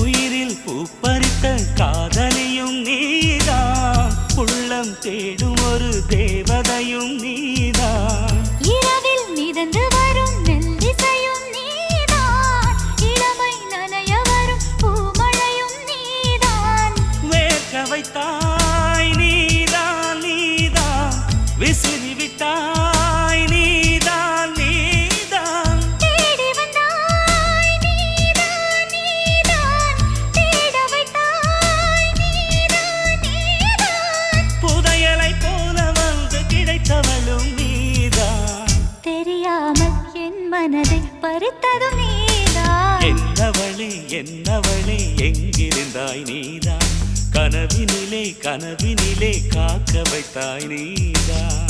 உயிரில் பூப்பறித்த காதலியும் நீதான், உள்ளம் தேடும் ஒரு தேவதையும் நீதான். இரவில் மிதந்து வரும் மெல்லிசையும் நீதான், இளமை நனைய வரும் பூமழையும் நீதான். வேர்க்க வைத்தாய் நீதான் நீதான், விசிறி விட்டாய் நீதான் நீதான். தேடி வந்தாய் நீதான் நீதான், தேட வைத்தாய் நீதான் நீதான். புதையலை போல வந்து கிடைத்தவளும் நீதான். தெரியாமல் என் மனதை பறித்ததும் நீதான். என்னவளே என்னவளே எங்கிருந்தாய் நீதான், கனவினிலே கனவினிலே காக்க வைத்தாய் நீதான்.